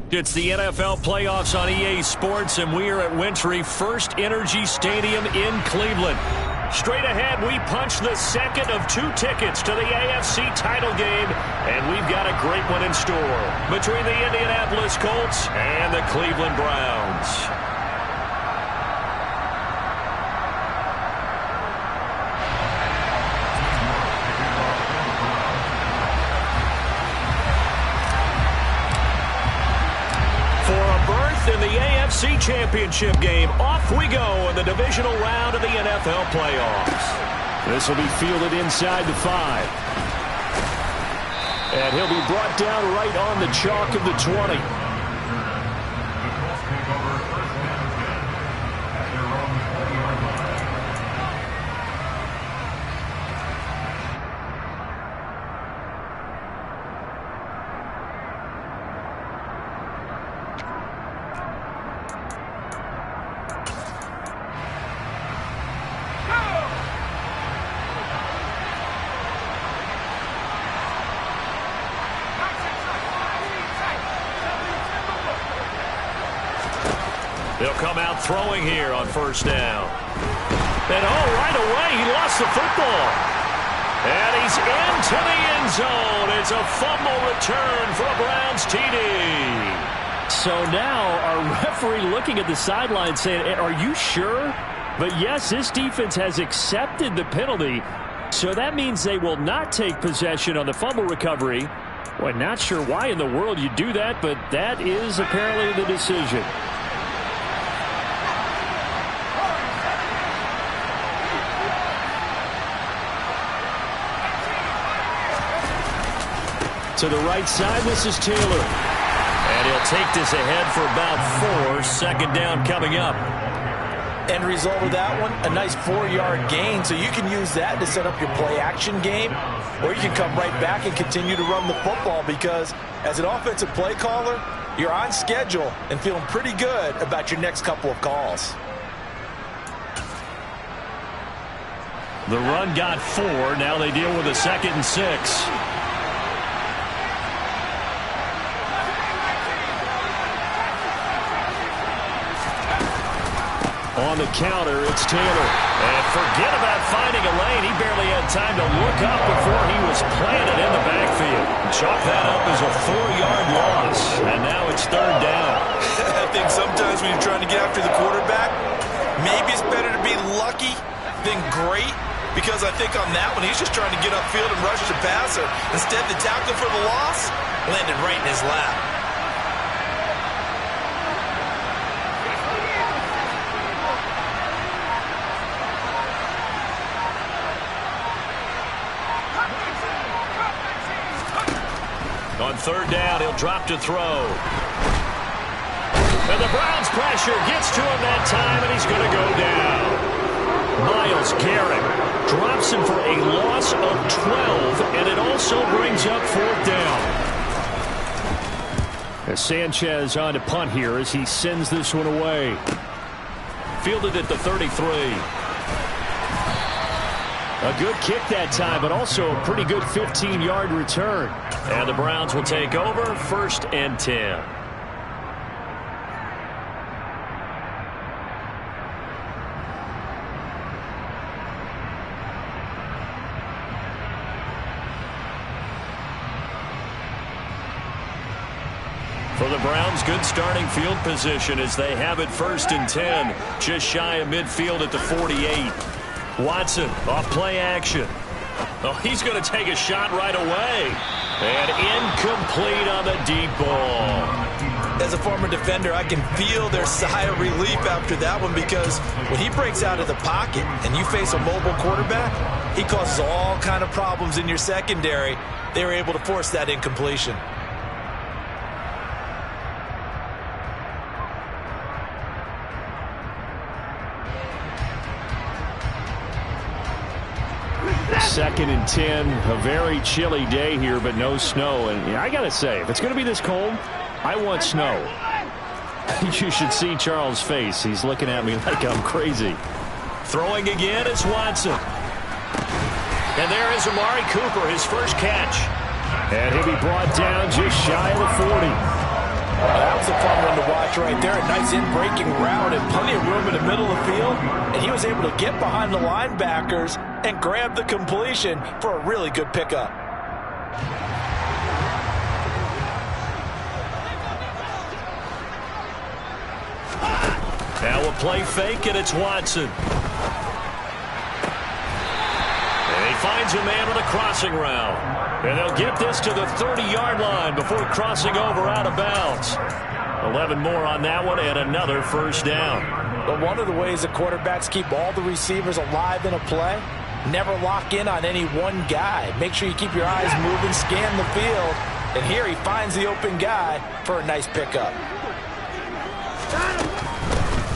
It's the NFL playoffs on EA Sports, and we are at Wintry First Energy Stadium in Cleveland. Straight ahead, we punch the second of 2 tickets to the AFC title game, and we've got a great one in store between the Indianapolis Colts and the Cleveland Browns. In the AFC Championship game, off we go in the divisional round of the NFL playoffs. This will be fielded inside the 5. And he'll be brought down right on the chalk of the 20. They'll come out throwing here on first down. And right away, he lost the football. And he's into the end zone. It's a fumble return for a Browns TD. So now our referee looking at the sideline saying, are you sure? But yes, this defense has accepted the penalty. So that means they will not take possession on the fumble recovery. Well, not sure why in the world you do that, but that is apparently the decision. To the right side, this is Taylor. And he'll take this ahead for about 4. Second down coming up. End result of that one, a nice 4-yard gain. So you can use that to set up your play-action game, or you can come right back and continue to run the football because as an offensive play caller, you're on schedule and feeling pretty good about your next couple of calls. The run got 4. Now they deal with a 2nd and 6. On the counter, it's Taylor. And forget about finding a lane. He barely had time to look up before he was planted in the backfield. Chalk that up as a 4-yard loss. And now it's 3rd down. I think sometimes when you're trying to get after the quarterback, maybe it's better to be lucky than great. Because I think on that one, he's just trying to get upfield and rush the passer. Instead, the tackle for the loss landed right in his lap. On 3rd down, he'll drop to throw. And the Browns pressure gets to him that time, and he's going to go down. Myles Garrett drops him for a loss of 12, and it also brings up 4th down. As Sanchez on to punt here as he sends this one away. Fielded at the 33. A good kick that time, but also a pretty good 15-yard return. And the Browns will take over 1st and 10. For the Browns, good starting field position as they have it 1st and 10. Just shy of midfield at the 48. Watson off play action. Oh, he's going to take a shot right away. And incomplete on the deep ball. As a former defender, I can feel their sigh of relief after that one because when he breaks out of the pocket and you face a mobile quarterback, he causes all kind of problems in your secondary. They were able to force that incompletion. Second and 10, a very chilly day here, but no snow. And I got to say, if it's going to be this cold, I want snow. You should see Charles' face. He's looking at me like I'm crazy. Throwing again is Watson. And there is Amari Cooper, his first catch. And he'll be brought down just shy of the 40. That was a fun one to watch right there. A nice in-breaking route and plenty of room in the middle of the field. And he was able to get behind the linebackers and grab the completion for a really good pickup. Now a play fake, and it's Watson. And he finds a man with a crossing route. And they'll get this to the 30-yard line before crossing over out of bounds. 11 more on that one, and another first down. But one of the ways the quarterbacks keep all the receivers alive in a play, never lock in on any one guy. Make sure you keep your eyes moving, scan the field. And here he finds the open guy for a nice pickup.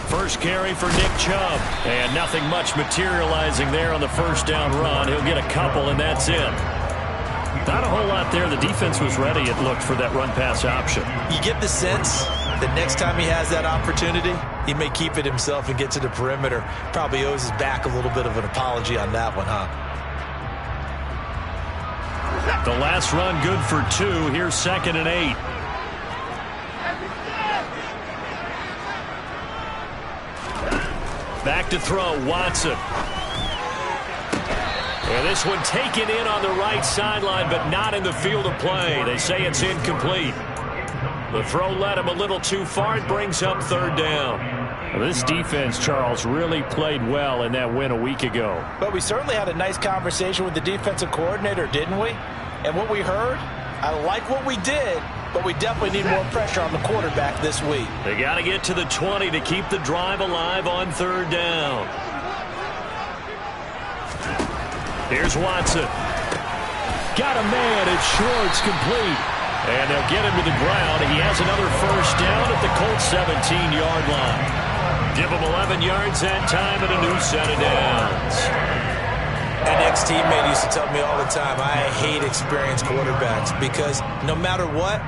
First carry for Nick Chubb. And nothing much materializing there on the first down run. He'll get a couple, and that's it. Not a whole lot there. The defense was ready, it looked, for that run-pass option. You get the sense that next time he has that opportunity, he may keep it himself and get to the perimeter. Probably owes his back a little bit of an apology on that one, huh? The last run good for 2. Here's 2nd and 8. Back to throw, Watson. And this one taken in on the right sideline, but not in the field of play. They say it's incomplete. The throw led him a little too far. It brings up 3rd down. Well, this defense, Charles, really played well in that win a week ago. But we certainly had a nice conversation with the defensive coordinator, didn't we? And what we heard, I like what we did, but we definitely need more pressure on the quarterback this week. They got to get to the 20 to keep the drive alive on 3rd down. Here's Watson. Got a man. It's Schwartz, complete. And they'll get him to the ground. He has another first down at the Colts 17-yard line. Give him 11 yards that time and a new set of downs. An ex-teammate used to tell me all the time, I hate experienced quarterbacks because no matter what,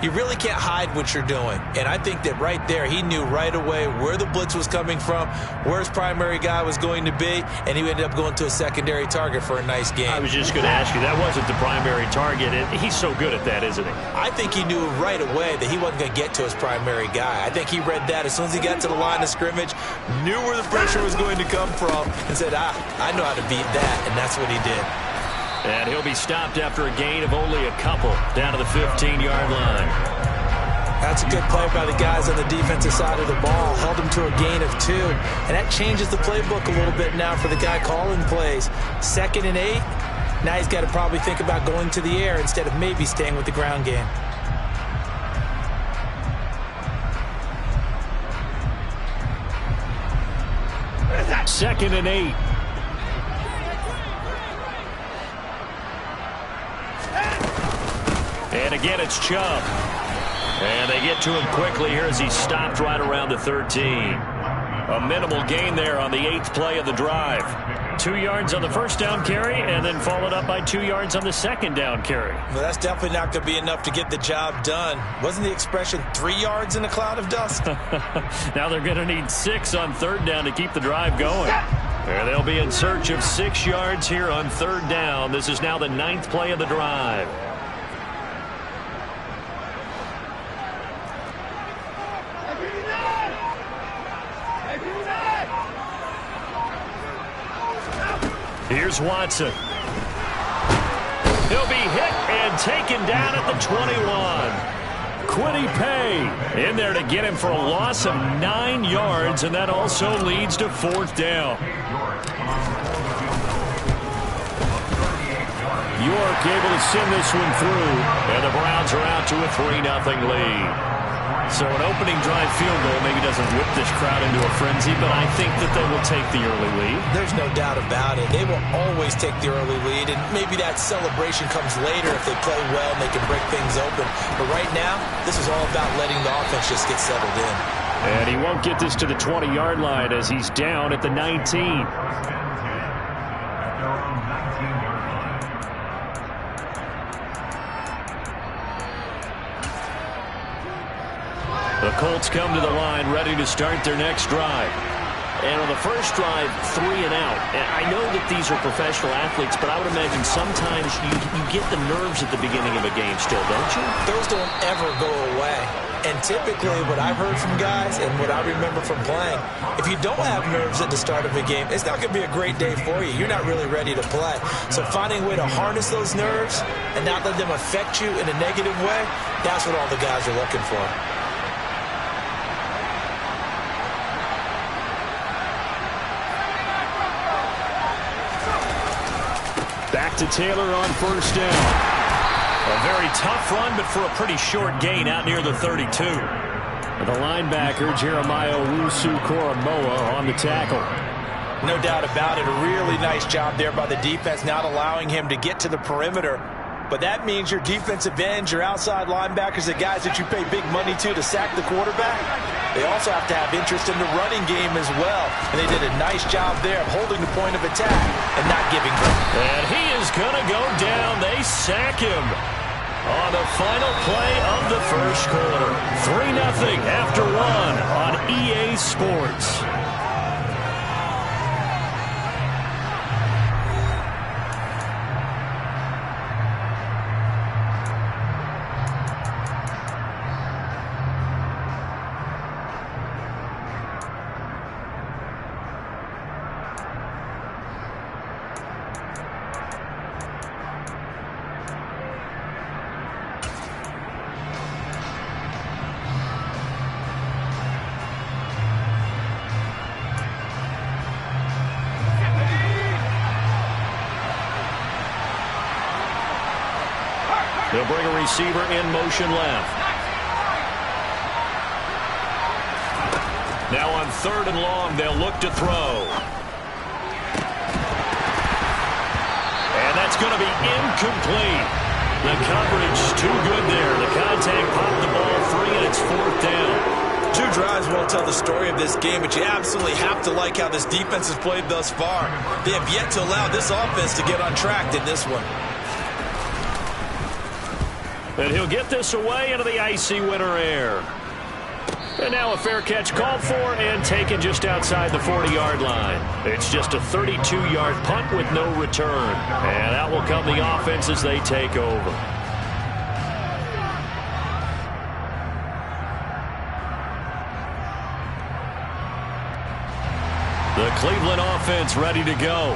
you really can't hide what you're doing. And I think that right there, he knew right away where the blitz was coming from, where his primary guy was going to be, and he ended up going to a secondary target for a nice game. I was just going to ask you, that wasn't the primary target. He's so good at that, isn't he? I think he knew right away that he wasn't going to get to his primary guy. I think he read that as soon as he got to the line of scrimmage, knew where the pressure was going to come from, and said, I know how to beat that, and that's what he did. And he'll be stopped after a gain of only a couple down to the 15-yard line. That's a good play by the guys on the defensive side of the ball. Held him to a gain of 2. And that changes the playbook a little bit now for the guy calling plays. 2nd and 8. Now he's got to probably think about going to the air instead of maybe staying with the ground game. Second and 8. And again, it's Chubb. And they get to him quickly here as he stopped right around the 13. A minimal gain there on the 8th play of the drive. 2 yards on the first down carry, and then followed up by 2 yards on the second down carry. Well, that's definitely not going to be enough to get the job done. Wasn't the expression 3 yards in a cloud of dust? Now they're going to need 6 on 3rd down to keep the drive going. And they'll be in search of 6 yards here on 3rd down. This is now the 9th play of the drive. Here's Watson. He'll be hit and taken down at the 21. Quiddy Pay in there to get him for a loss of 9 yards, and that also leads to 4th down. York able to send this one through, and the Browns are out to a 3-0 lead. So an opening drive field goal maybe doesn't whip this crowd into a frenzy, but I think that they will take the early lead. There's no doubt about it. They will always take the early lead, and maybe that celebration comes later if they play well and they can break things open. But right now, this is all about letting the offense just get settled in. And he won't get this to the 20-yard line as he's down at the 19. The Colts come to the line ready to start their next drive. And on the first drive, 3 and out. And I know that these are professional athletes, but I would imagine sometimes you get the nerves at the beginning of a game still, don't you? Those don't ever go away. And typically what I've heard from guys and what I remember from playing, if you don't have nerves at the start of a game, it's not going to be a great day for you. You're not really ready to play. So finding a way to harness those nerves and not let them affect you in a negative way, that's what all the guys are looking for. Back to Taylor on first down. A very tough run, but for a pretty short gain out near the 32. The linebacker, Jeremiah Owusu-Koramoah, on the tackle. No doubt about it. A really nice job there by the defense, not allowing him to get to the perimeter. But that means your defensive ends, your outside linebackers, the guys that you pay big money to sack the quarterback, they also have to have interest in the running game as well. And they did a nice job there of holding the point of attack and not giving them. And he is going to go down. They sack him on the final play of the first quarter. 3-0 after 1 on EA Sports. They'll bring a receiver in motion left. Now on 3rd and long, they'll look to throw. And that's going to be incomplete. The coverage too good there. The contact popped the ball free, and it's 4th down. 2 drives won't tell the story of this game, but you absolutely have to like how this defense has played thus far. They have yet to allow this offense to get on track in this one. And he'll get this away into the icy winter air. And now a fair catch called for and taken just outside the 40-yard line. It's just a 32-yard punt with no return. And out will come the offense as they take over. The Cleveland offense ready to go.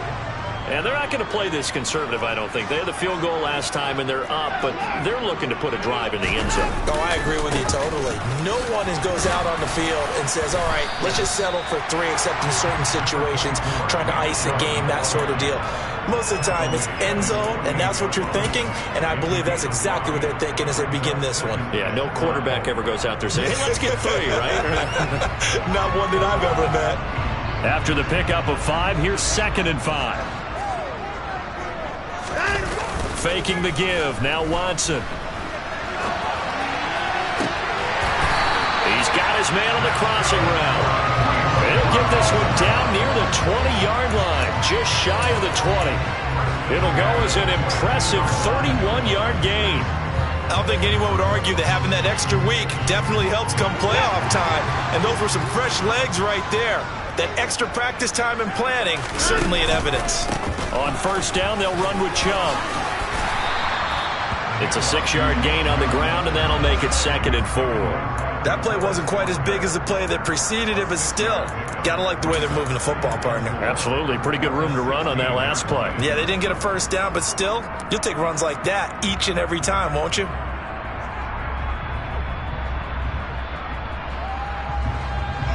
And they're not going to play this conservative, I don't think. They had the field goal last time, and they're up, but they're looking to put a drive in the end zone. Oh, I agree with you totally. No one goes out on the field and says, all right, let's just settle for 3, except in certain situations, trying to ice a game, that sort of deal. Most of the time, it's end zone, and that's what you're thinking, and I believe that's exactly what they're thinking as they begin this one. Yeah, no quarterback ever goes out there saying, hey, let's get 3, right? Not one that I've ever met. After the pickup of 5, here's 2nd and 5. Faking the give. Now Watson. He's got his man on the crossing route. He'll get this one down near the 20-yard line. Just shy of the 20. It'll go as an impressive 31-yard gain. I don't think anyone would argue that having that extra week definitely helps come playoff time. And those were some fresh legs right there. That extra practice time and planning, certainly in evidence. On 1st down, they'll run with Chubb. It's a 6-yard gain on the ground, and that'll make it 2nd and 4. That play wasn't quite as big as the play that preceded it, but still, gotta like the way they're moving the football, partner. Absolutely. Pretty good room to run on that last play. Yeah, they didn't get a 1st down, but still, you'll take runs like that each and every time, won't you?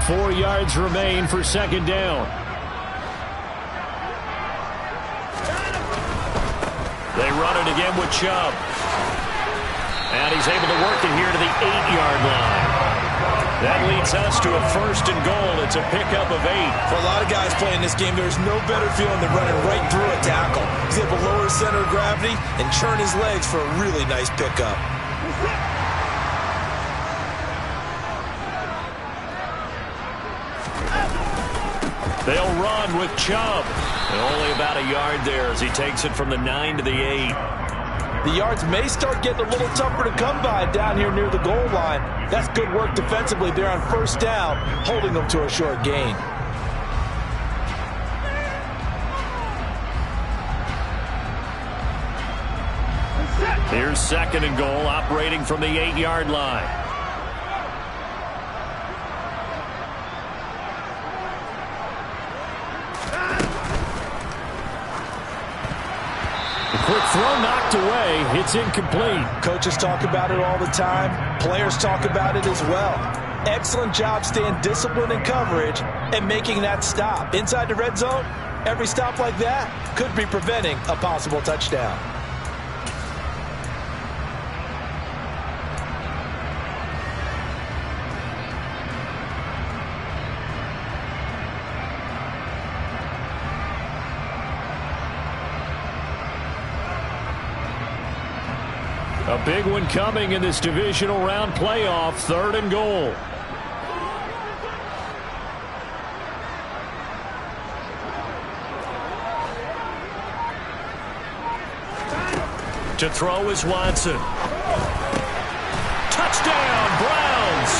Four yards remain for 2nd down. They run it again with Chubb. And he's able to work it here to the 8-yard line. That leads us to a 1st and goal. It's a pickup of 8. For a lot of guys playing this game, there's no better feeling than running right through a tackle. He's able to lower his center of gravity and churn his legs for a really nice pickup. They'll run with Chubb. And only about a yard there as he takes it from the 9 to the 8. The yards may start getting a little tougher to come by down here near the goal line. That's good work defensively there on 1st down, holding them to a short gain. Here's 2nd and goal, operating from the 8-yard line. The quick throw knocked away. It's incomplete. Coaches talk about it all the time. Players talk about it as well. Excellent job staying disciplined in coverage and making that stop. Inside the red zone, every stop like that could be preventing a possible touchdown. A big one coming in this divisional round playoff. 3rd and goal. To throw is Watson. Touchdown, Browns.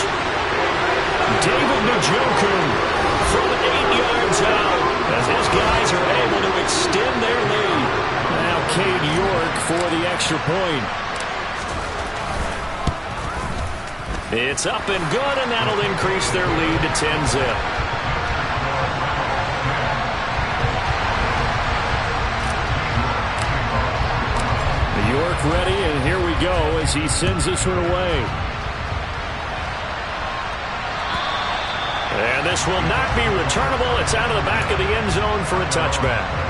David Njoku from 8 yards out as his guys are able to extend their lead. Now Cade York for the extra point. It's up and good, and that'll increase their lead to 10-zip. York ready, and here we go as he sends this one away. And this will not be returnable. It's out of the back of the end zone for a touchback.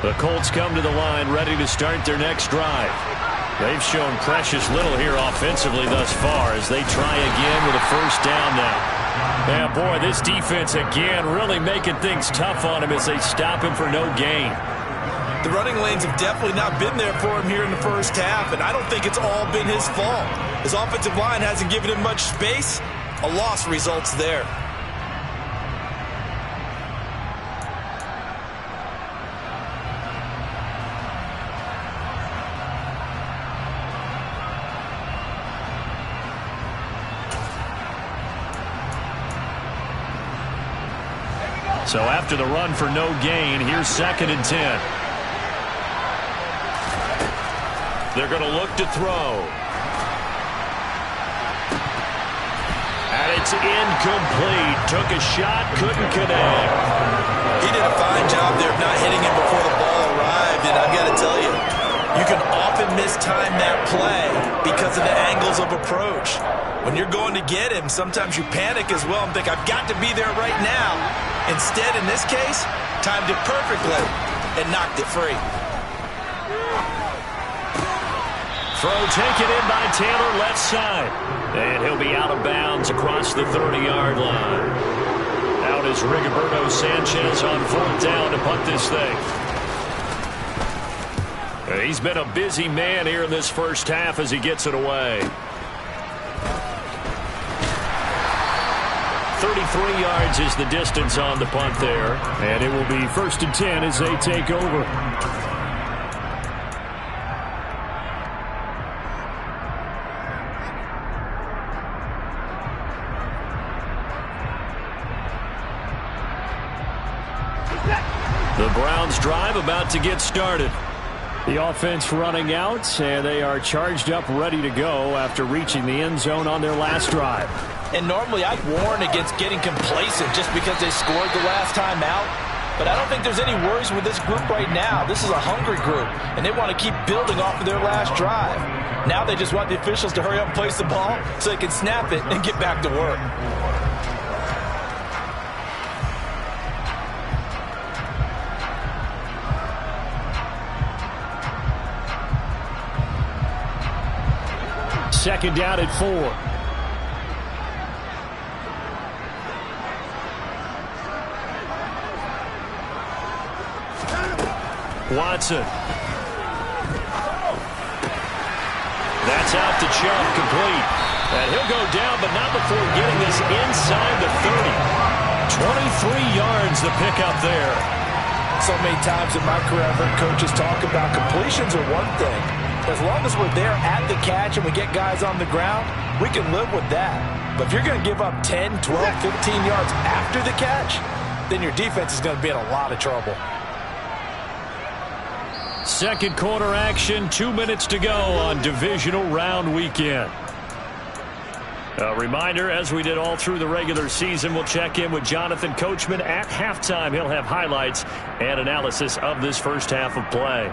The Colts come to the line ready to start their next drive. They've shown precious little here offensively thus far as they try again with a first down now. Yeah, boy, this defense again really making things tough on him as they stop him for no gain. The running lanes have definitely not been there for him here in the first half, and I don't think it's all been his fault. His offensive line hasn't given him much space. A loss results there. So after the run for no gain, here's 2nd and 10. They're going to look to throw. And it's incomplete. Took a shot, couldn't connect. He did a fine job there of not hitting him before the ball arrived, and I've got to tell you, you can often mistime that play because of the angles of approach. When you're going to get him, sometimes you panic as well and think, I've got to be there right now. Instead, in this case, timed it perfectly and knocked it free. Throw taken in by Taylor, left side. And he'll be out of bounds across the 30-yard line. Out is Rigoberto Sanchez on 4th down to punt this thing. He's been a busy man here in this first half as he gets it away. 33 yards is the distance on the punt there. And it will be 1st and 10 as they take over. The Browns drive about to get started. The offense running out, and they are charged up, ready to go after reaching the end zone on their last drive. And normally I'd warn against getting complacent just because they scored the last time out. But I don't think there's any worries with this group right now. This is a hungry group, and they want to keep building off of their last drive. Now they just want the officials to hurry up and place the ball so they can snap it and get back to work. Second down at 4. Watson. That's out to Chubb, complete. And he'll go down, but not before getting this inside the 30. 23 yards the pickup there. So many times in my career I've heard coaches talk about completions are one thing, As long as we're there at the catch and we get guys on the ground, we can live with that. But if you're going to give up 10, 12, 15 yards after the catch, then your defense is going to be in a lot of trouble. Second quarter action, 2 minutes to go on divisional round weekend. A reminder, as we did all through the regular season, we'll check in with Jonathan Coachman at halftime. He'll have highlights and analysis of this first half of play.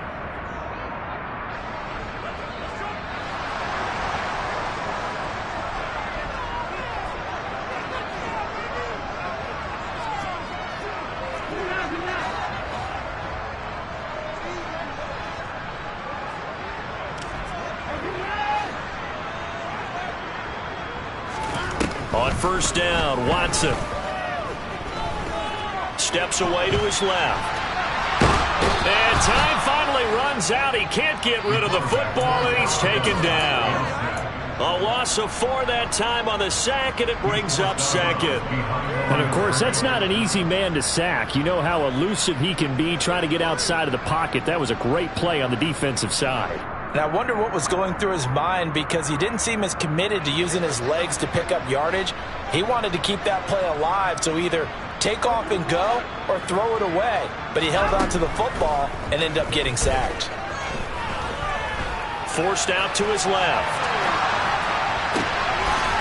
On first down, Watson steps away to his left. And time finally runs out. He can't get rid of the football, and he's taken down. A loss of 4 that time on the sack, and it brings up second. And, of course, that's not an easy man to sack. You know how elusive he can be trying to get outside of the pocket. That was a great play on the defensive side. And I wonder what was going through his mind, because he didn't seem as committed to using his legs to pick up yardage. He wanted to keep that play alive, so either take off and go or throw it away. But he held on to the football and ended up getting sacked. Forced out to his left.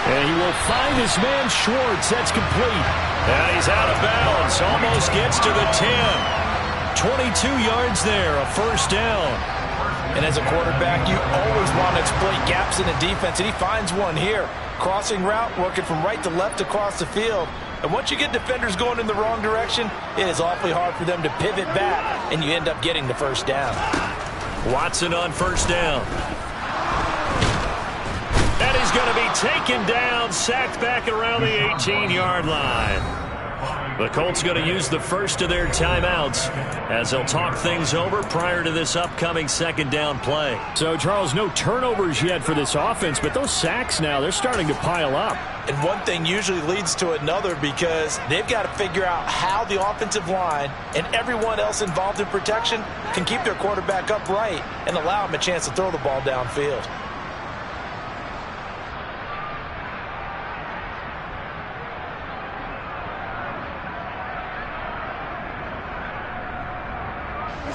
And he will find his man Schwartz. That's complete. And he's out of bounds. Almost gets to the 10. 22 yards there, a first down. And as a quarterback, you always want to exploit gaps in the defense, and he finds one here. Crossing route, working from right to left across the field. And once you get defenders going in the wrong direction, it is awfully hard for them to pivot back, and you end up getting the first down. Watson on first down. And he's going to be taken down, sacked back around the 18-yard line. The Colts going to use the first of their timeouts as they'll talk things over prior to this upcoming second down play. So, Charles, no turnovers yet for this offense, but those sacks now, they're starting to pile up. And one thing usually leads to another, because they've got to figure out how the offensive line and everyone else involved in protection can keep their quarterback upright and allow him a chance to throw the ball downfield.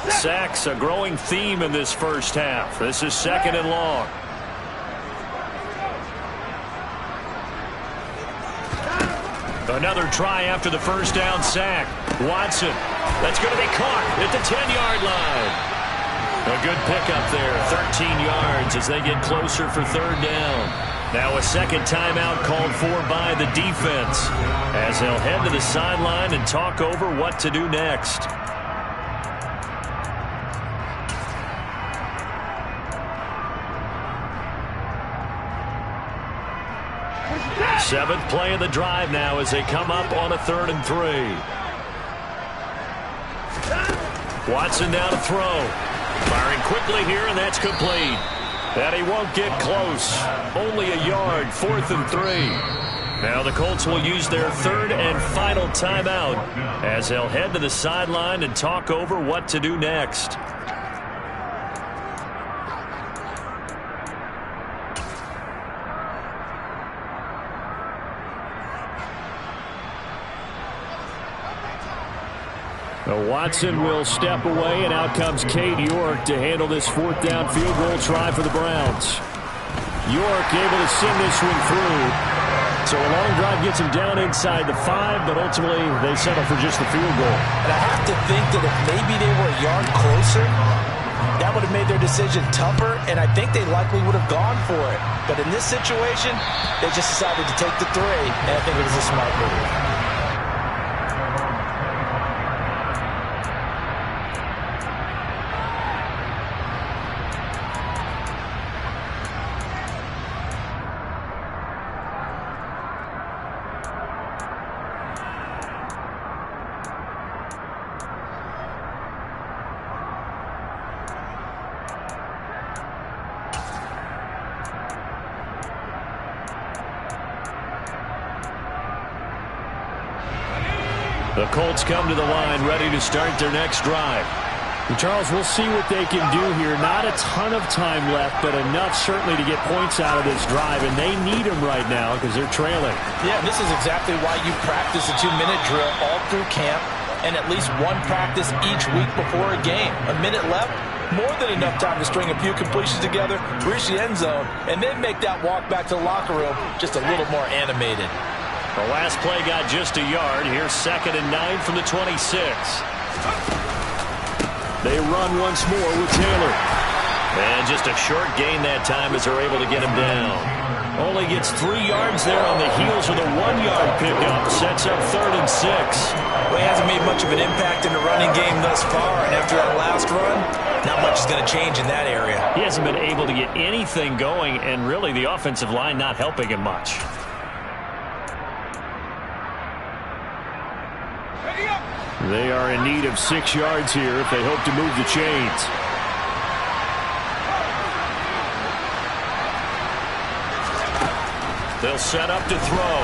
Sacks, a growing theme in this first half. This is second and long. Another try after the first down sack. Watson, that's going to be caught at the 10-yard line. A good pickup there, 13 yards as they get closer for third down. Now a second timeout called for by the defense as they'll head to the sideline and talk over what to do next. Seventh play of the drive now as they come up on a 3rd and 3. Watson now to throw. Firing quickly here, and that's complete. And he won't get close. Only a yard, 4th and 3. Now the Colts will use their 3rd and final timeout as they'll head to the sideline and talk over what to do next. Watson will step away, and out comes Cade York to handle this 4th down field goal try for the Browns. York able to send this one through. So a long drive gets him down inside the 5, but ultimately they settle for just the field goal. And I have to think that if maybe they were a yard closer, that would have made their decision tougher, and I think they likely would have gone for it. But in this situation, they just decided to take the 3, and I think it was a smart move. The Colts come to the line ready to start their next drive. And Charles, we'll see what they can do here. Not a ton of time left, but enough certainly to get points out of this drive, and they need them right now because they're trailing. Yeah, and this is exactly why you practice a 2-minute drill all through camp and at least one practice each week before a game. A minute left, more than enough time to string a few completions together, reach the end zone, and then make that walk back to the locker room just a little more animated. The last play got just a yard. Here's 2nd and 9 from the 26. They run once more with Taylor. And just a short gain that time as they're able to get him down. Only gets 3 yards there on the heels of the 1-yard pickup. Sets up 3rd and 6. Well, he hasn't made much of an impact in the running game thus far, and after that last run, not much is going to change in that area. He hasn't been able to get anything going, and really the offensive line not helping him much. They are in need of 6 yards here if they hope to move the chains. They'll set up to throw.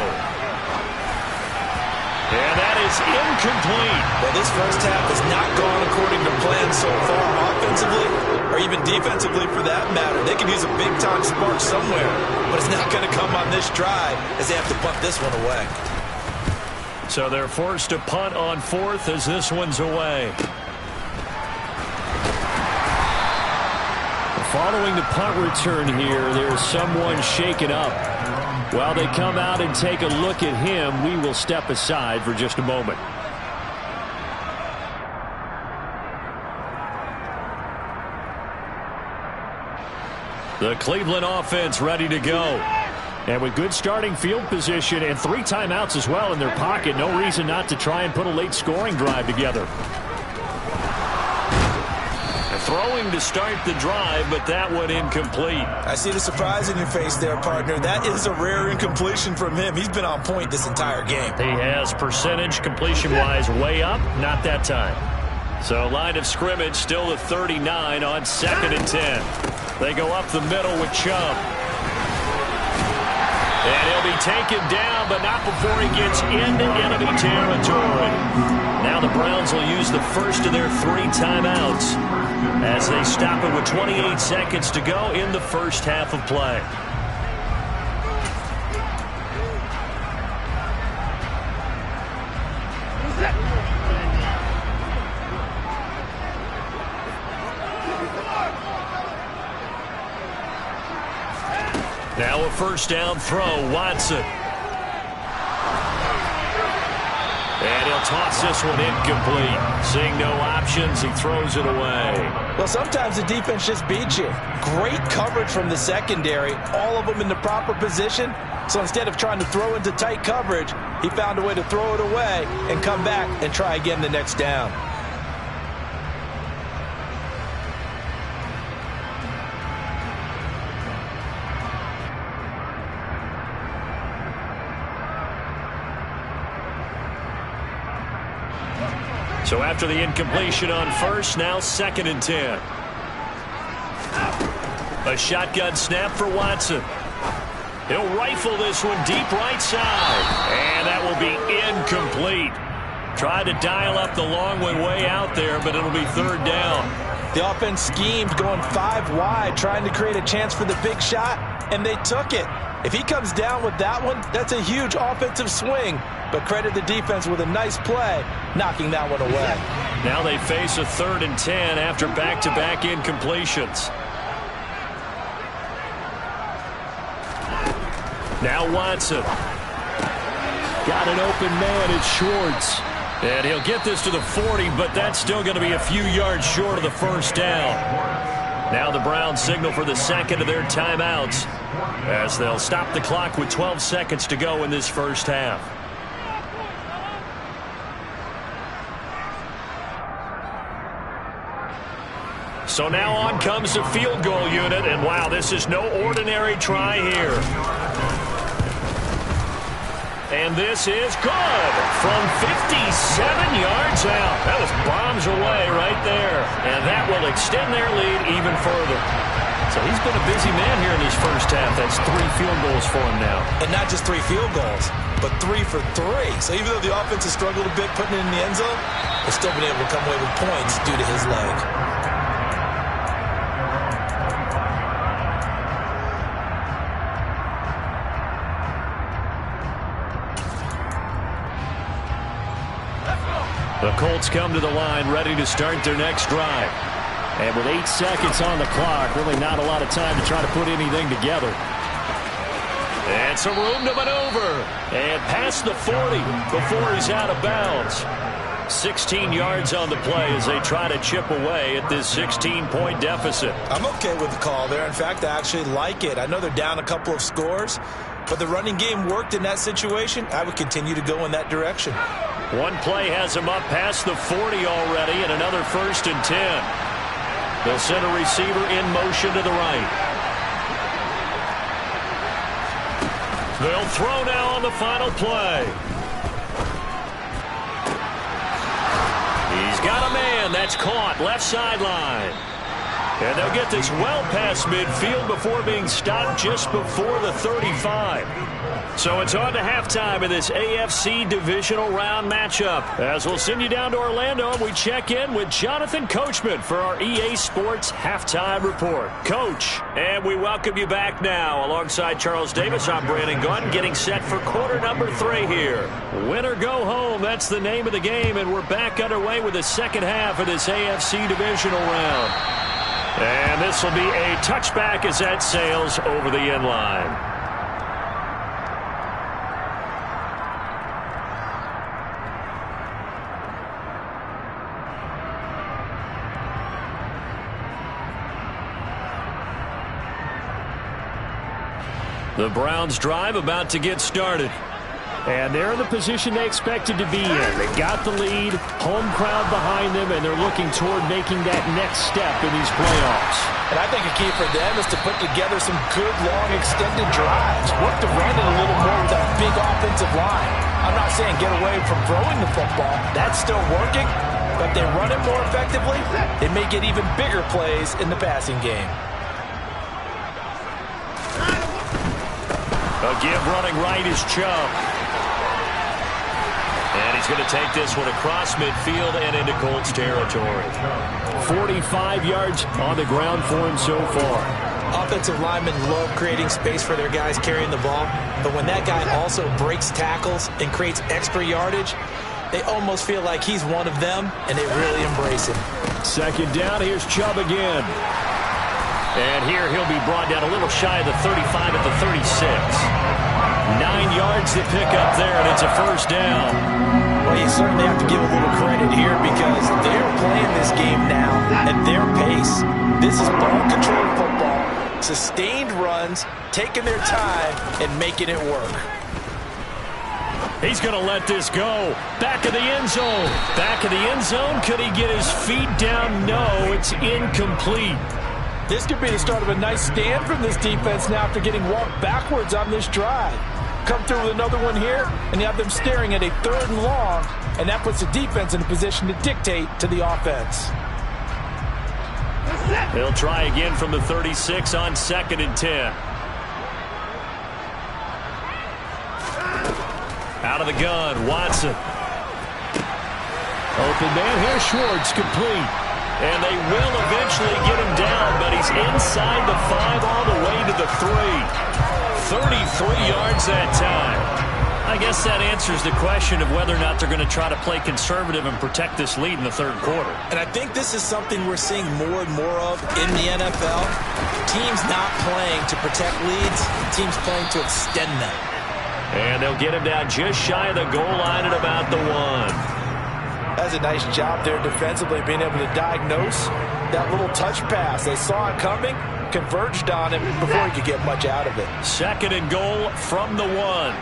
And that is incomplete. Well, this first half has not gone according to plan so far offensively or even defensively for that matter. They can use a big-time spark somewhere, but it's not going to come on this drive as they have to punt this one away. So they're forced to punt on 4th as this one's away. Following the punt return here, there's someone shaken up. While they come out and take a look at him, we will step aside for just a moment. The Cleveland offense ready to go. And with good starting field position and 3 timeouts as well in their pocket, no reason not to try and put a late scoring drive together. Throwing to start the drive, but that one incomplete. I see the surprise in your face there, partner. That is a rare incompletion from him. He's been on point this entire game. He has percentage completion-wise way up, not that time. So line of scrimmage still the 39 on 2nd and 10. They go up the middle with Chubb. And he'll be taken down, but not before he gets into enemy territory. Now the Browns will use the first of their 3 timeouts as they stop it with 28 seconds to go in the first half of play. Now a first down throw, Watson. And he'll toss this one incomplete. Seeing no options, he throws it away. Well, sometimes the defense just beats you. Great coverage from the secondary, all of them in the proper position. So instead of trying to throw into tight coverage, he found a way to throw it away and come back and try again the next down. So after the incompletion on first, now 2nd and 10. A shotgun snap for Watson. He'll rifle this one deep right side. And that will be incomplete. Tried to dial up the long one way out there, but it'll be 3rd down. The offense schemed going 5 wide, trying to create a chance for the big shot, and they took it. If he comes down with that one, that's a huge offensive swing. But credit the defense with a nice play, knocking that one away. Now they face a 3rd and 10 after back-to-back incompletions. Now Watson. Got an open man, it's Schwartz. And he'll get this to the 40, but that's still going to be a few yards short of the first down. Now the Browns signal for the 2nd of their timeouts as they'll stop the clock with 12 seconds to go in this first half. So now on comes the field goal unit, and wow, this is no ordinary try here. And this is good from 57 yards out. That was bombs away right there, and that will extend their lead even further. So he's been a busy man here in this first half. That's 3 field goals for him now. And not just 3 field goals, but 3 for 3. So even though the offense has struggled a bit putting it in the end zone, they've still been able to come away with points due to his leg. The Colts come to the line ready to start their next drive. And with 8 seconds on the clock, really not a lot of time to try to put anything together. And some room to maneuver. And past the 40 before he's out of bounds. 16 yards on the play as they try to chip away at this 16-point deficit. I'm okay with the call there. In fact, I actually like it. I know they're down a couple of scores, but the running game worked in that situation. I would continue to go in that direction. One play has him up past the 40 already, and another 1st and 10. They'll send a receiver in motion to the right. They'll throw now on the final play. He's got a man. That's caught left sideline. And they'll get this well past midfield before being stopped just before the 35. So it's on to halftime in this AFC divisional round matchup. As we'll send you down to Orlando, and we check in with Jonathan Coachman for our EA Sports Halftime Report. Coach, and we welcome you back now. Alongside Charles Davis, I'm Brandon Gunn, getting set for quarter number 3 here. Win or go home, that's the name of the game, and we're back underway with the second half of this AFC divisional round. And this will be a touchback as that sails over the end line. The Browns drive about to get started. And they're in the position they expected to be in. They got the lead, home crowd behind them, and they're looking toward making that next step in these playoffs. And I think a key for them is to put together some good, long, extended drives. Work to run it a little more with that big offensive line. I'm not saying get away from throwing the football. That's still working. But if they run it more effectively, they may get even bigger plays in the passing game. A give running right is Chubb. And he's going to take this one across midfield and into Colts territory. 45 yards on the ground for him so far. Offensive linemen love creating space for their guys carrying the ball, but when that guy also breaks tackles and creates extra yardage, they almost feel like he's one of them, and they really embrace him. Second down, here's Chubb again. And here he'll be brought down a little shy of the 35 at the 36. 9 yards to pick up there, and it's a first down. Well, you certainly have to give a little credit here because they're playing this game now at their pace. This is ball-controlled football, sustained runs, taking their time, and making it work. He's going to let this go. Back of the end zone. Back of the end zone. Could he get his feet down? No, it's incomplete. This could be the start of a nice stand from this defense now after getting walked backwards on this drive. Come through with another one here, and you have them staring at a 3rd and long, and that puts the defense in a position to dictate to the offense. They'll try again from the 36 on 2nd and 10. Out of the gun, Watson. Open man here, Schwartz, complete. And they will eventually get him down, but he's inside the 5 all the way to the 3. 33 yards that time. I guess that answers the question of whether or not they're going to try to play conservative and protect this lead in the 3rd quarter. And I think this is something we're seeing more and more of in the NFL. Teams not playing to protect leads, teams playing to extend them. And they'll get him down just shy of the goal line at about the 1. That's a nice job there defensively, being able to diagnose that little touch pass. They saw it coming, converged on him before he could get much out of it. 2nd and goal from the 1.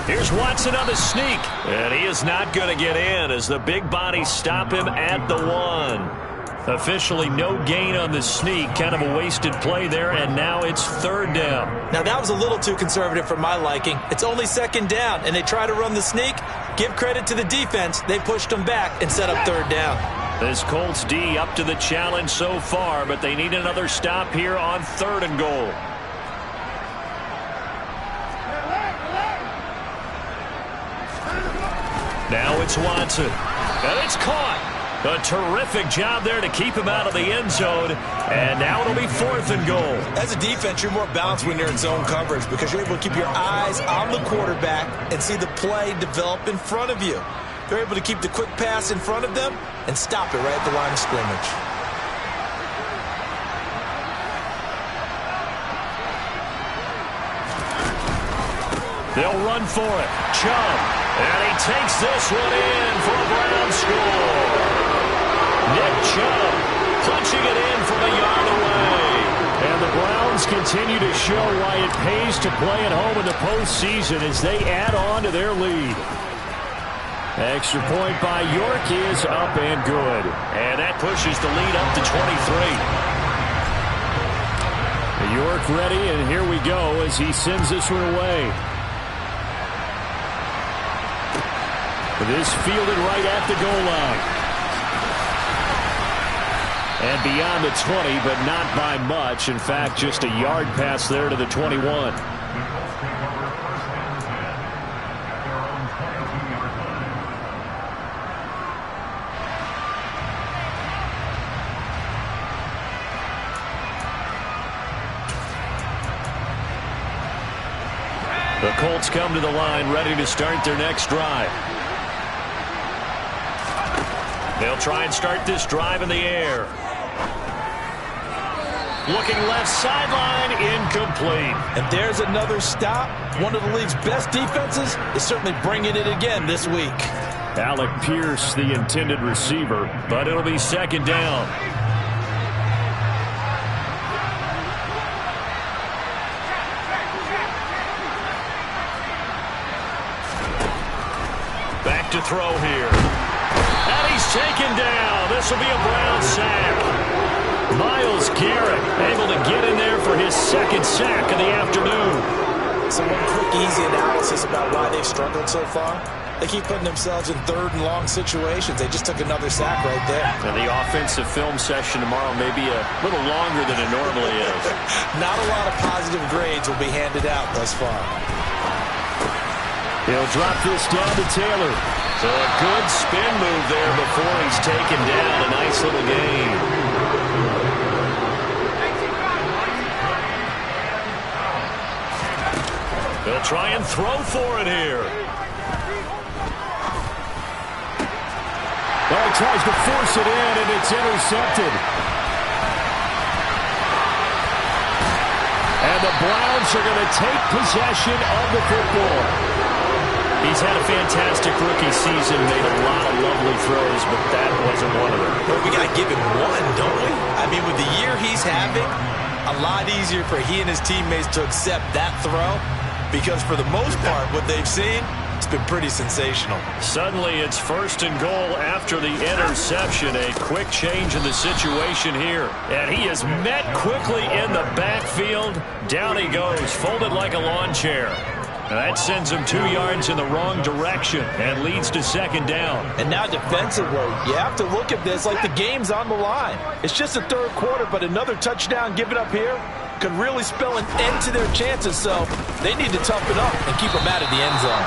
Here's Watson on the sneak. And he is not going to get in as the big bodies stop him at the 1. Officially no gain on the sneak. Kind of a wasted play there, and now it's 3rd down. Now that was a little too conservative for my liking. It's only 2nd down, and they try to run the sneak. Give credit to the defense. They pushed them back and set up 3rd down. This Colts D up to the challenge so far, but they need another stop here on 3rd and goal. Now it's Watson. And it's caught. A terrific job there to keep him out of the end zone. And now it'll be 4th and goal. As a defense, you're more balanced when you're in zone coverage because you're able to keep your eyes on the quarterback and see the play develop in front of you. They're able to keep the quick pass in front of them and stop it right at the line of scrimmage. They'll run for it. Chubb. And he takes this one in for a Brown score. Nick Chubb punching it in from a yard away. And the Browns continue to show why it pays to play at home in the postseason as they add on to their lead. Extra point by York is up and good. And that pushes the lead up to 23. York ready, and here we go as he sends this one away. This fielded right at the goal line. And beyond the 20, but not by much. In fact, just a yard pass there to the 21. The Colts come to the line ready to start their next drive. They'll try and start this drive in the air. Looking left sideline, incomplete. And there's another stop. One of the league's best defenses is certainly bringing it again this week. Alec Pierce, the intended receiver. But it'll be 2nd down. Back to throw here. And he's taken down. This will be a Brown sack. Myles Garrett able to get in there for his 2nd sack of the afternoon. So one quick, easy analysis about why they've struggled so far. They keep putting themselves in 3rd and long situations. They just took another sack right there. And the offensive film session tomorrow may be a little longer than it normally is. Not a lot of positive grades will be handed out thus far. He'll drop this down to Taylor. So a good spin move there before he's taken down. A nice little gain. They'll try and throw for it here. Well, he tries to force it in, and it's intercepted. And the Browns are going to take possession of the football. He's had a fantastic rookie season, made a lot of lovely throws, but that wasn't one of them. Well, we got to give him one, don't we? I mean, with the year he's having, a lot easier for he and his teammates to accept that throw because for the most part, what they've seen, it's been pretty sensational. Suddenly, it's 1st and goal after the interception. A quick change in the situation here. And he is met quickly in the backfield. Down he goes, folded like a lawn chair. That sends him 2 yards in the wrong direction and leads to 2nd down. And now defensively, you have to look at this like the game's on the line. It's just the 3rd quarter, but another touchdown given up here could really spell an end to their chances. So they need to tough it up and keep them out of the end zone.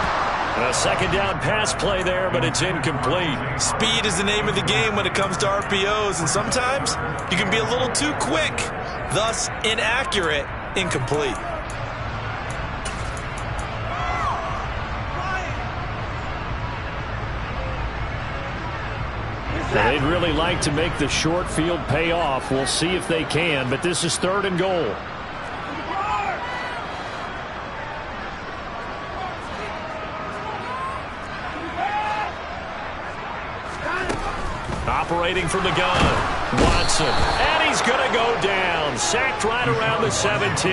A 2nd down pass play there, but it's incomplete. Speed is the name of the game when it comes to RPOs, and sometimes you can be a little too quick, thus inaccurate, incomplete. They'd really like to make the short field pay off. We'll see if they can, but this is 3rd and goal. Operating from the gun, Watson. And he's going to go down. Sacked right around the 17.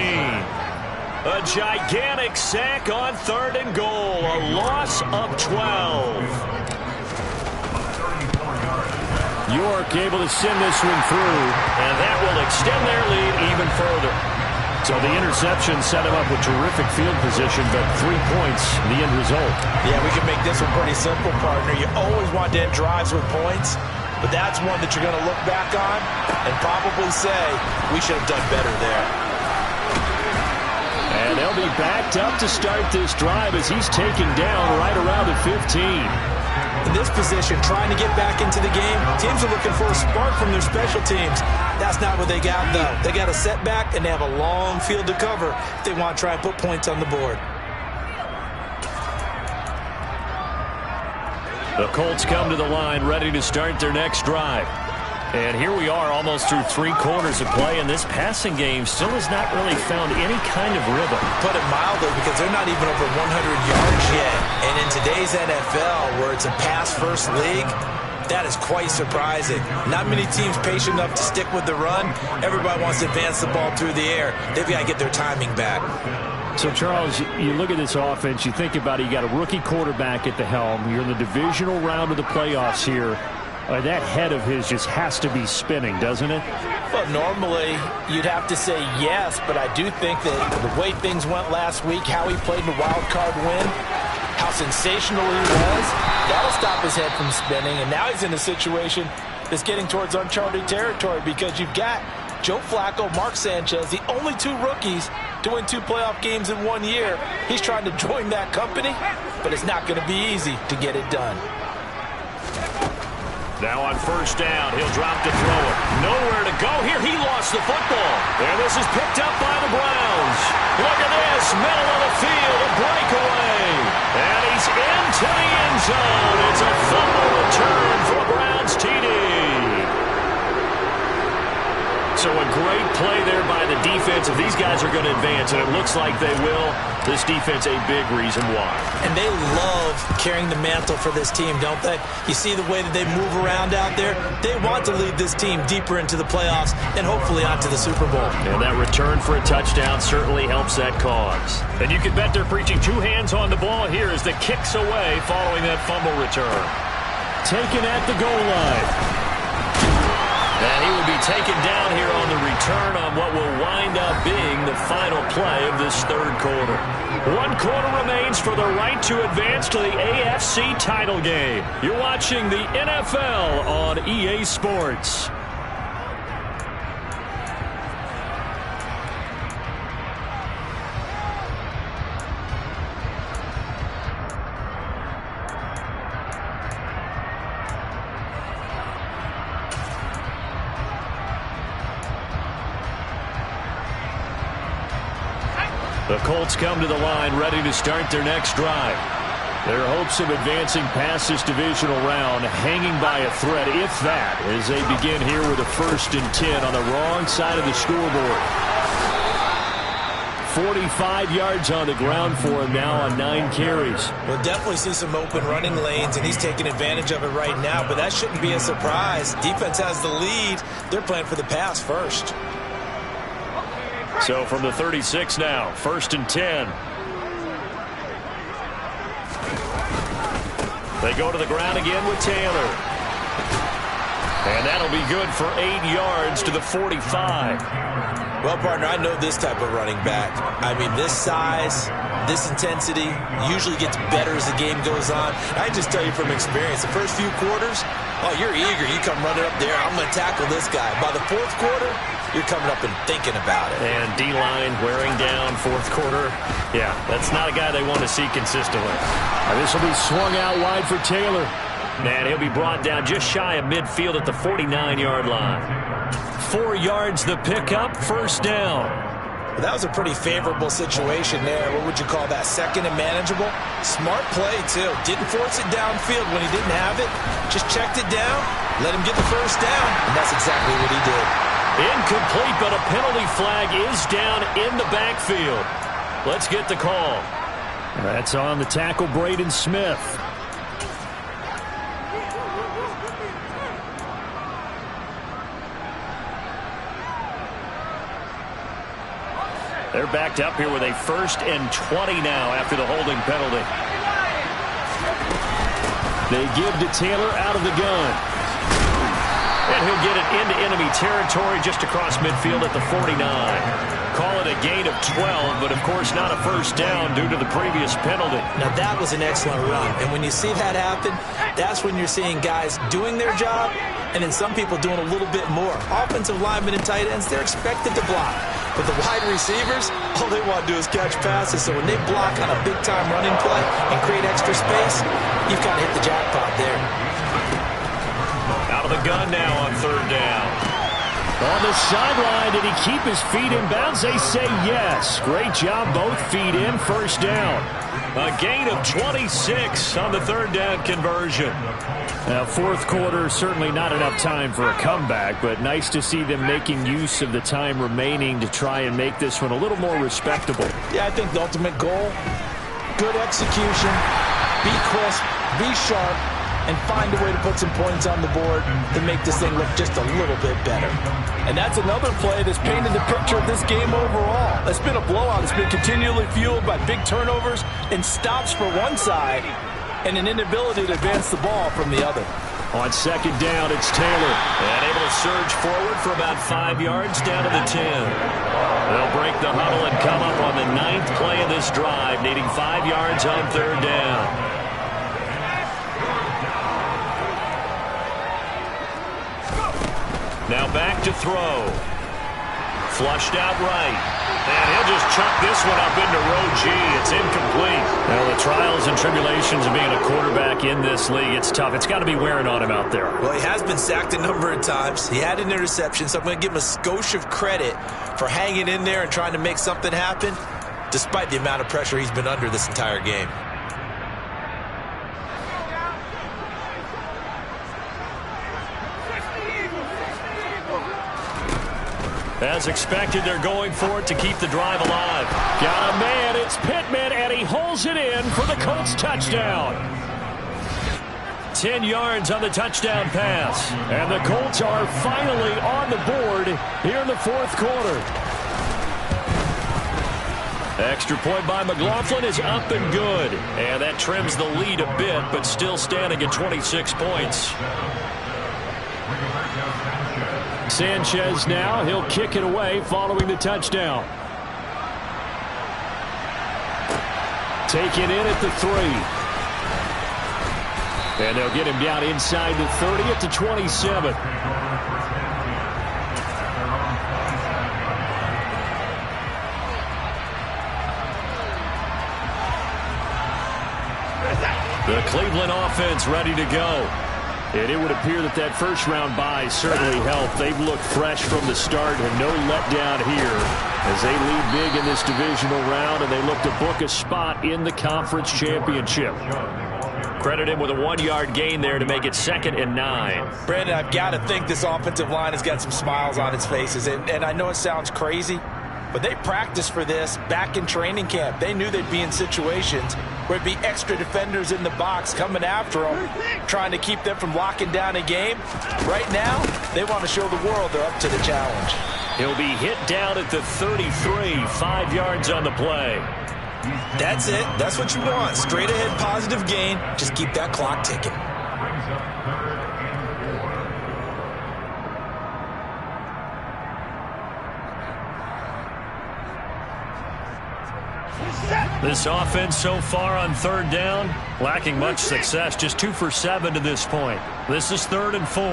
A gigantic sack on 3rd and goal. A loss of 12. York able to send this one through. And that will extend their lead even further. So the interception set him up with terrific field position, but 3 points, the end result. Yeah, we can make this one pretty simple, partner. You always want to end drives with points. but that's one that you're going to look back on and probably say, we should have done better there. And they'll be backed up to start this drive as he's taken down right around the 15. In this position, trying to get back into the game, teams are looking for a spark from their special teams. That's not what they got, though. They got a setback, and they have a long field to cover if they want to try and put points on the board. The Colts come to the line ready to start their next drive. And here we are almost through 3 quarters of play, and this passing game still has not really found any kind of rhythm. Put it mildly, because they're not even over 100 yards yet. And in today's NFL, where it's a pass-first league, that is quite surprising. Not many teams patient enough to stick with the run. Everybody wants to advance the ball through the air. They've got to get their timing back. So, Charles, you look at this offense, you think about it, you got a rookie quarterback at the helm. You're in the divisional round of the playoffs here. That head of his just has to be spinning, doesn't it? Well, normally you'd have to say yes, but I do think that the way things went last week, how he played in the wild card win, how sensational he was, that'll stop his head from spinning. And now he's in a situation that's getting towards uncharted territory, because you've got Joe Flacco, Mark Sanchez, the only 2 rookies to win 2 playoff games in 1 year. He's trying to join that company, but it's not going to be easy to get it done. Now on first down, he'll drop to throw it. Nowhere to go here. He lost the football. And this is picked up by the Browns. Look at this. Middle of the field, a breakaway. And he's into the end zone. It's a fumble return for a Browns TD. So a great play there by the defense. If these guys are going to advance, and it looks like they will, this defense a big reason why. And they love carrying the mantle for this team, don't they? You see the way that they move around out there? They want to lead this team deeper into the playoffs and hopefully onto the Super Bowl. And that return for a touchdown certainly helps that cause. And you can bet they're preaching 2 hands on the ball here as the kick's away following that fumble return. Taken at the goal line. And he will be taken down here on the return on what will wind up being the final play of this 3rd quarter. 1 quarter remains for the right to advance to the AFC title game. You're watching the NFL on EA Sports. The Colts come to the line ready to start their next drive. Their hopes of advancing past this divisional round hanging by a thread, if that, as they begin here with a 1st and 10 on the wrong side of the scoreboard. 45 yards on the ground for him now on 9 carries. We'll definitely see some open running lanes, and he's taking advantage of it right now, but that shouldn't be a surprise. Defense has the lead. They're playing for the pass first. So from the 36 now, 1st and 10. They go to the ground again with Taylor. And that'll be good for 8 yards to the 45. Well, partner, I know this type of running back. I mean, this size, this intensity usually gets better as the game goes on. I just tell you from experience, the first few quarters, oh, you're eager. You come running up there, I'm going to tackle this guy. By the 4th quarter, you're coming up and thinking about it. And D-line wearing down 4th quarter. Yeah, that's not a guy they want to see consistently. This will be swung out wide for Taylor. And he'll be brought down just shy of midfield at the 49-yard line. 4 yards the pickup, 1st down. Well, that was a pretty favorable situation there. What would you call that? 2nd and manageable? Smart play, too. Didn't force it downfield when he didn't have it. Just checked it down, let him get the 1st down, and that's exactly what he did. Incomplete, but a penalty flag is down in the backfield. Let's get the call. That's on the tackle, Braden Smith. They're backed up here with a 1st and 20 now after the holding penalty. They give to Taylor out of the gun. And he'll get it into enemy territory just across midfield at the 49. Call it a gain of 12, but of course not a first down due to the previous penalty. Now that was an excellent run, and when you see that happen, that's when you're seeing guys doing their job, and then some people doing a little bit more. Offensive linemen and tight ends, they're expected to block. But the wide receivers, all they want to do is catch passes, so when they block on a big-time running play and create extra space, you've kind of hit the jackpot there. Out of the gun now on third down. On the sideline, did he keep his feet in bounds? They say yes. Great job, both feet in, first down. A gain of 26 on the third down conversion. Now, fourth quarter, certainly not enough time for a comeback, but nice to see them making use of the time remaining to try and make this one a little more respectable. Yeah, I think the ultimate goal, good execution, be crisp, be sharp, and find a way to put some points on the board to make this thing look just a little bit better. And that's another play that's painted the picture of this game overall. It's been a blowout. It's been continually fueled by big turnovers and stops for one side and an inability to advance the ball from the other. On second down, it's Taylor. And able to surge forward for about 5 yards down to the 10. They'll break the huddle and come up on the 9th play of this drive, needing 5 yards on third down. Now back to throw. Flushed out right. And he'll just chuck this one up into row G. It's incomplete. Well, the trials and tribulations of being a quarterback in this league, it's tough. It's got to be wearing on him out there. Well, he has been sacked a number of times. He had an interception, so I'm going to give him a skosh of credit for hanging in there and trying to make something happen, despite the amount of pressure he's been under this entire game. As expected, they're going for it to keep the drive alive. Got a man, it's Pittman, and he holds it in for the Colts touchdown. 10 yards on the touchdown pass. And the Colts are finally on the board here in the fourth quarter. Extra point by McLaughlin is up and good. And that trims the lead a bit, but still standing at 26 points. Sanchez now, he'll kick it away following the touchdown. Taken in at the 3. And they'll get him down inside the 30 at the 27. The Cleveland offense ready to go. And it would appear that that first-round bye certainly helped. They've looked fresh from the start, have no letdown here as they lead big in this divisional round, and they look to book a spot in the conference championship. Credit him with a 1-yard gain there to make it 2nd and 9. Brandon, I've got to think this offensive line has got some smiles on its faces, and I know it sounds crazy, but they practiced for this back in training camp. They knew they'd be in situations where it'd be extra defenders in the box coming after them, trying to keep them from locking down a game. Right now, they want to show the world they're up to the challenge. He'll be hit down at the 33, 5 yards on the play. That's it. That's what you want. Straight ahead positive gain. Just keep that clock ticking. This offense so far on third down, lacking much success, just 2 for 7 to this point. This is 3rd and 4.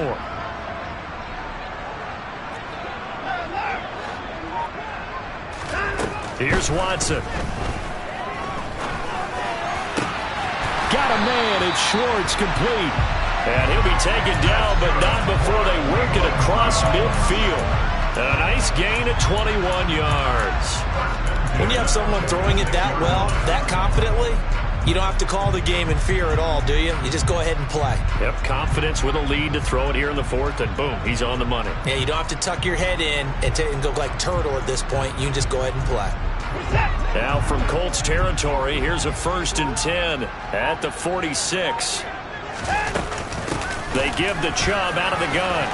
Here's Watson. Got a man, it's Schwartz, complete. And he'll be taken down, but not before they work it across midfield. A nice gain of 21 yards. When you have someone throwing it that well, that confidently, you don't have to call the game in fear at all, do you? You just go ahead and play. Yep, confidence with a lead to throw it here in the 4th, and boom, he's on the money. Yeah, you don't have to tuck your head in and go like turtle at this point. You can just go ahead and play. Now from Colts territory, here's a 1st and 10 at the 46. They give the Chubb out of the gun.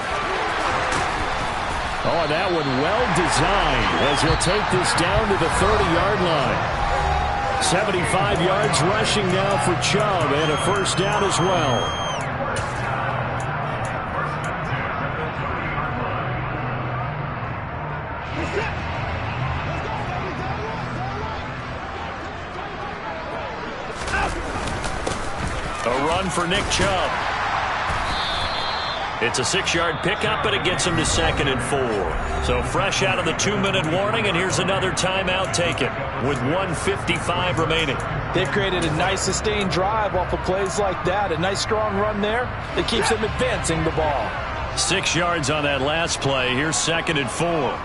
Oh, that one well designed as he'll take this down to the 30-yard line. 75 yards rushing now for Chubb, and a first down as well. A run for Nick Chubb. It's a 6-yard pickup, and it gets him to 2nd and 4. So fresh out of the 2-minute warning, and here's another timeout taken with 1:55 remaining. They've created a nice sustained drive off of plays like that. A nice strong run there that keeps them advancing the ball. 6 yards on that last play. Here's 2nd and 4.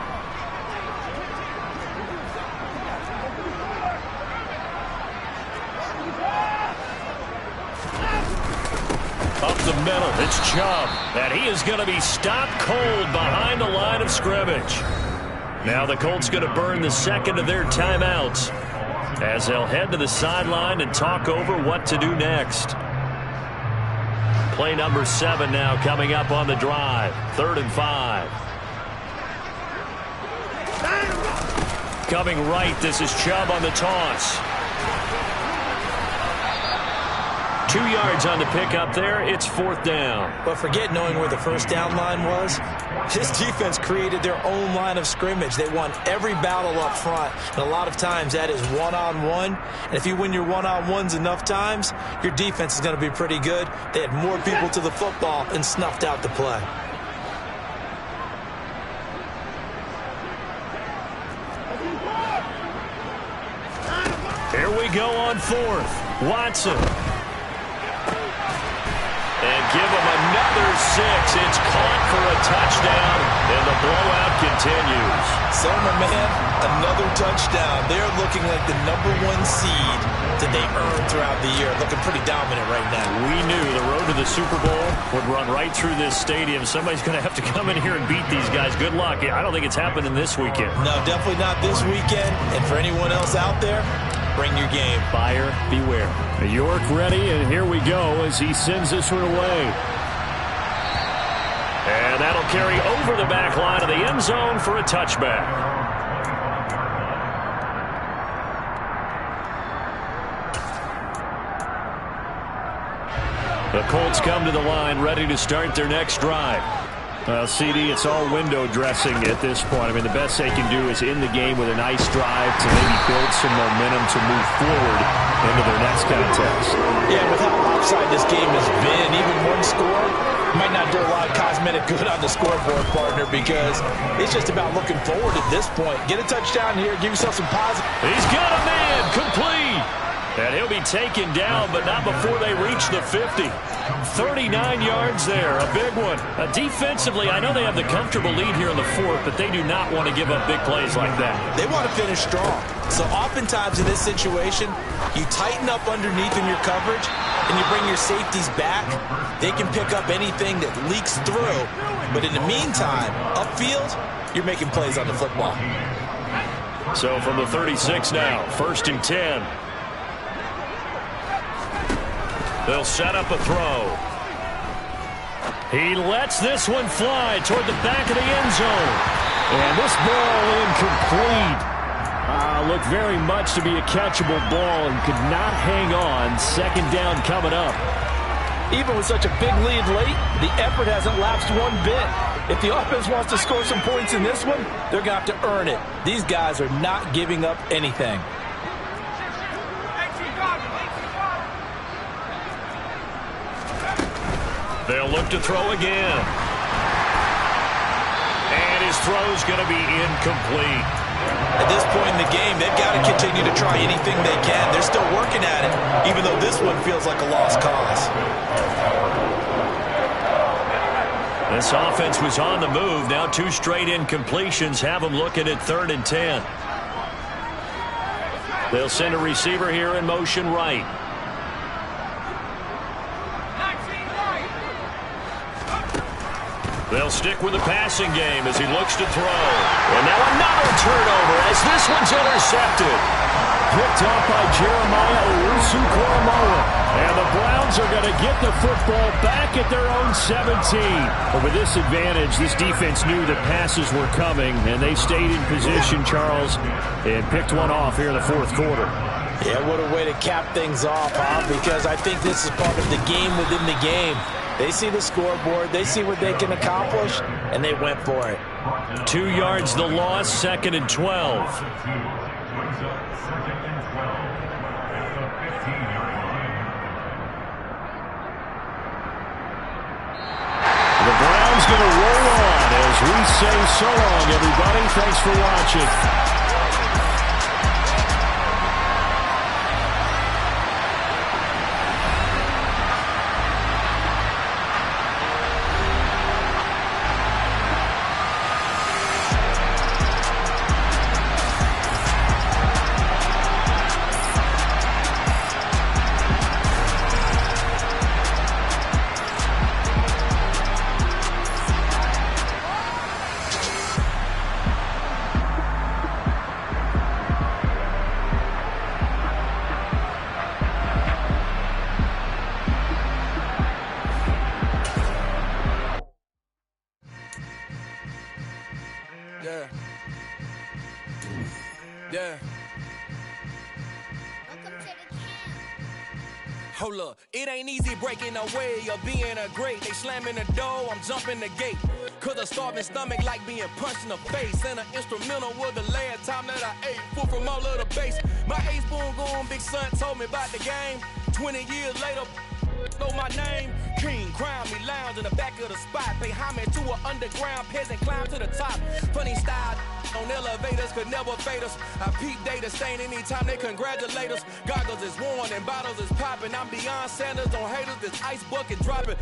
Up the middle, it's Chubb, and he is going to be stopped cold behind the line of scrimmage. Now the Colts going to burn the second of their timeouts as they'll head to the sideline and talk over what to do next. Play number 7 now coming up on the drive. 3rd and 5. Coming right, this is Chubb on the toss. 2 yards on the pickup there. It's 4th down. But forget knowing where the first down line was. This defense created their own line of scrimmage. They won every battle up front. And a lot of times that is one-on-one. And if you win your one-on-ones enough times, your defense is going to be pretty good. They had more people to the football and snuffed out the play. Here we go on 4th. Watson. And give him another 6. It's caught for a touchdown, and the blowout continues. So, my man, another touchdown. They're looking like the #1 seed that they earned throughout the year. Looking pretty dominant right now. We knew the road to the Super Bowl would run right through this stadium. Somebody's going to have to come in here and beat these guys. Good luck. I don't think it's happening this weekend. No, definitely not this weekend. And for anyone else out there, bring your game. Buyer beware. York ready, and here we go as he sends this one away. And that'll carry over the back line of the end zone for a touchback. The Colts come to the line ready to start their next drive. Well, CD, it's all window dressing at this point. I mean, the best they can do is end the game with a nice drive to maybe build some momentum to move forward into their next contest. Yeah, with how offside this game has been, even one score might not do a lot of cosmetic good on the scoreboard, partner, because it's just about looking forward at this point. Get a touchdown here, give yourself some positive. He's got a man, complete. And he'll be taken down, but not before they reach the 50. 39 yards there, a big one. Defensively, I know they have the comfortable lead here in the 4th, but they do not want to give up big plays like that. They want to finish strong. So oftentimes in this situation, you tighten up underneath in your coverage, and you bring your safeties back. They can pick up anything that leaks through. But in the meantime, upfield, you're making plays on the football. So from the 36 now, 1st and 10. They'll set up a throw. He lets this one fly toward the back of the end zone. And this ball incomplete. Looked very much to be a catchable ball and could not hang on. 2nd down coming up. Even with such a big lead late, the effort hasn't lapsed one bit. If the offense wants to score some points in this one, they're going to have to earn it. These guys are not giving up anything. They'll look to throw again. And his throw's going to be incomplete. At this point in the game, they've got to continue to try anything they can. They're still working at it, even though this one feels like a lost cause. This offense was on the move. Now 2 straight incompletions have them looking at 3rd and 10. They'll send a receiver here in motion right. They'll stick with the passing game as he looks to throw. And now another turnover as this one's intercepted. Picked off by Jeremiah Owusu-Koramoah. And the Browns are going to get the football back at their own 17. But with this advantage, this defense knew that passes were coming, and they stayed in position, Charles, and picked one off here in the 4th quarter. Yeah, what a way to cap things off, huh? Because I think this is part of the game within the game. They see the scoreboard. They see what they can accomplish, and they went for it. 2 yards the loss, 2nd and 12. The Browns going to roll on as we say so long, everybody. Thanks for watching. Yeah. Hold up, it ain't easy breaking away or being a great. They slamming the door, I'm jumping the gate. Cause a starving stomach like being punched in the face. And an instrumental was the last time that I ate food from all of the base. My ace spoon going, big son told me about the game. 20 years later, know my name. King, crown me, lounge in the back of the spot. Pay homage to an underground peasant, climb to the top. Funny style on elevators could never fade us. I peep data stain anytime they congratulate us. Goggles is worn and bottles is popping. I'm beyond Sanders on haters, this ice bucket dropping.